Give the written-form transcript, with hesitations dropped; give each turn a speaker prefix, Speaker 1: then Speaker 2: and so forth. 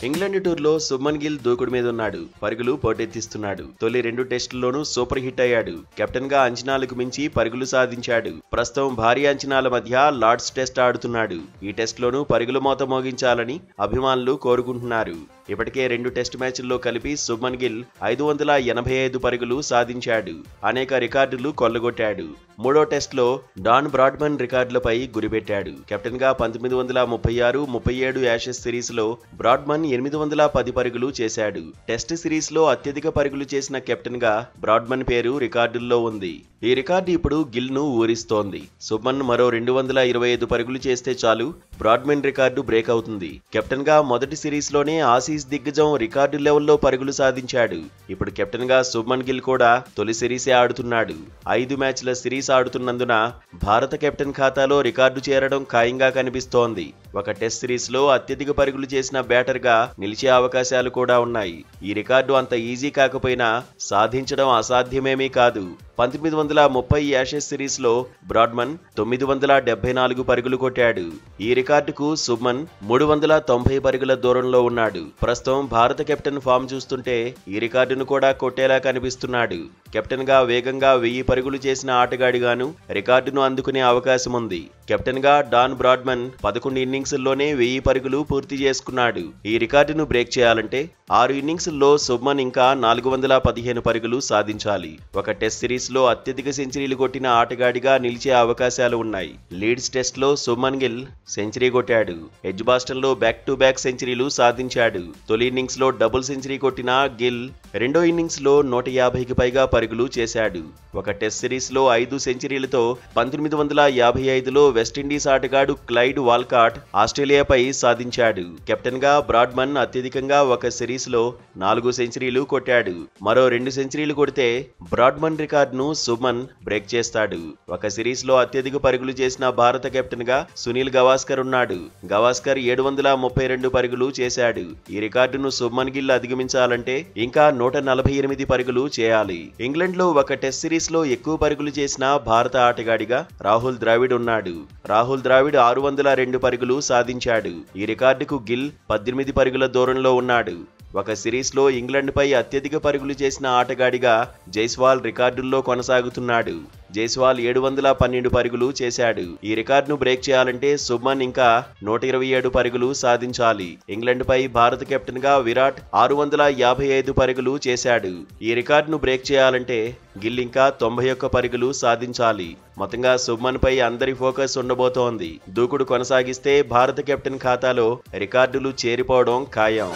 Speaker 1: England టూర్లో శుభ్మన్ గిల్ దూకుడు మీద ఉన్నాడు. పరుగులు పోటెత్తిస్తున్నాడు. తొలి 2 టెస్టుల్లోనూ సూపర్ హిట్ అయ్యాడు. కెప్టెన్ గా అంచనాలకు మించి పరుగులు సాధించాడు. ప్రస్తుతం భారీ అంచనాల మధ్య లార్డ్స్ టెస్ట్ ఆడుతున్నాడు. ఈ టెస్ట్లోనూ పరుగుల మోత మోగించాలని అభిమానులు కోరుకుంటున్నారు. ఇప్పటికే 2 టెస్ట్ మ్యాచ్ల్లో కలిపి శుభ్మన్ గిల్ 585 పరుగులు సాధించాడు. అనేక రికార్డులు కొల్లగొట్టాడు. 3వ టెస్ట్లో డాన్ బ్రాడ్మన్ రికార్డులపై గురిపెట్టాడు. కెప్టెన్ గా 1936, 37 యాషెస్ సిరీస్ లో బ్రాడ్మన్ 810 పరుగులు చేశాడు. టెస్ట్ సిరీస్ లో అత్యధిక పరుగులు చేసిన కెప్టెన్ గా బ్రాడ్మన్ పేరు రికార్డుల్లో ఉంది. ఈ రికార్డు ఇప్పుడు గిల్ ను ఊరిస్తోంది. శుభ్మన్ మరో 225 పరుగులు చేస్తే చాలు బ్రాడ్మన్ రికార్డు బ్రేక్ అవుతుంది. కెప్టెన్ గా మొదటి సిరీస్ లోనే ఆసీస్ దిగ్గజం రికార్డు లెవెల్లో పరుగులు సాధించాడు. ఇప్పుడు కెప్టెన్ గా శుభ్మన్ గిల్ కూడా తొలి సిరీసే ఆడుతున్నాడు. 5 మ్యాచ్ల సిరీస్ ఆడుతున్నందున భారత కెప్టెన్ ఖాతాలో రికార్డు చేరడం ఖాయంగా కనిపిస్తోంది. ఒక టెస్ట్ సిరీస్ లో అత్యధిక పరుగులు చేసిన బ్యాటర్ గా నిలిచే అవకాశాలు కూడా ఉన్నాయి. ఈ రికార్డు అంత ఈజీ కాకపోయినా సాధించడం అసాధ్యమేమీ కాదు. 1930 యాషెస్ సిరీస్ లో బ్రాడ్మన్ 974 పరుగులు కొట్టాడు. ఈ రికార్డుకు శుభ్మన్ 390 పరుగుల దూరంలో ఉన్నాడు. ప్రస్తుతం భారత కెప్టెన్ ఫామ్ చూస్తుంటే ఈ రికార్డును కూడా కొట్టేలా కనిపిస్తున్నాడు. కెప్టెన్ గా వేగంగా 1000 పరుగులు చేసిన ఆటగాడిగాను రికార్డును అందుకునే అవకాశం ఉంది. కెప్టెన్ గా డాన్ బ్రాడ్మన్ 11 ఇన్నింగ్స్ల్లోనే 1000 పరుగులు పూర్తి చేసుకున్నాడు. ఈ రికార్డును బ్రేక్ చేయాలంటే 6 ఇన్నింగ్స్ల్లో శుభ్మన్ ఇంకా 415 పరుగులు సాధించాలి. ఒక టెస్ట్ సిరీస్ లో అత్యధిక సెంచరీలు కొట్టిన ఆటగాడిగా నిలిచే అవకాశాలు ఉన్నాయి. లీడ్స్ టెస్ట్ లో శుభ్మన్ గిల్ సెంచరీ కొట్టాడు. ఎడ్జ్బాస్టన్ లో బ్యాక్ టు బ్యాక్ సెంచరీలు సాధించాడు. తొలి ఇన్నింగ్స్ లో డబుల్ సెంచరీ కొట్టిన గిల్ రెండో ఇన్నింగ్స్ లో 150కి పైగా పరుగులు చేశాడు. ఒక టెస్ట్ సిరీస్ లో 5 సెంచరీలతో 1955లో వెస్టిండీస్ ఆటగాడు క్లైడ్ వాల్కాట్ ఆస్ట్రేలియాపై సాధించాడు. కెప్టెన్ గా బ్రాడ్మన్ అత్యధికంగా ఒక సిరీస్ లో 4 సెంచరీలు కొట్టాడు. మరో 2 సెంచరీలు కొడితే బ్రాడ్మన్ రికార్డును శుభ్మన్ బ్రేక్ చేస్తాడు. ఒక సిరీస్ లో అత్యధిక పరుగులు చేసిన భారత కెప్టెన్ గా సునీల్ గవాస్కర్ ఉన్నాడు. గవాస్కర్ 732 పరుగులు చేశాడు. ఈ రికార్డును శుభ్మన్ గిల్ అధిగమించాలంటే ఇంకా 148 పరుగులు చేయాలి. ఇంగ్లాండ్ లో ఒక టెస్ట్ సిరీస్ లో ఎక్కువ పరుగులు చేసిన భారత ఆటగాడిగా రాహుల్ ద్రావిడ్ ఉన్నాడు. రాహుల్ ద్రావిడ్ 602 పరుగులు సాధించాడు. ఈ రికార్డుకు గిల్ 18 పరుగుల దూరంలో ఉన్నాడు. ఒక సిరీస్ లో ఇంగ్లాండ్ పై అత్యధిక పరుగులు చేసిన ఆటగాడిగా జైస్వాల్ రికార్డుల్లో కొనసాగుతున్నాడు. జైస్వాల్ 712 పరుగులు చేశాడు. ఈ రికార్డును బ్రేక్ చేయాలంటే శుభ్మన్ ఇంకా 127 పరుగులు సాధించాలి. ఇంగ్లాండ్ పై భారత కెప్టెన్ గా విరాట్ 655 పరుగులు చేశాడు. ఈ రికార్డును బ్రేక్ చేయాలంటే గిల్ ఇంకా 91 పరుగులు సాధించాలి. మొత్తంగా శుభ్మన్ పై అందరి ఫోకస్ ఉండబోతోంది. దూకుడు కొనసాగిస్తే భారత కెప్టెన్ ఖాతాలో రికార్డులు చేరిపోవడం ఖాయం.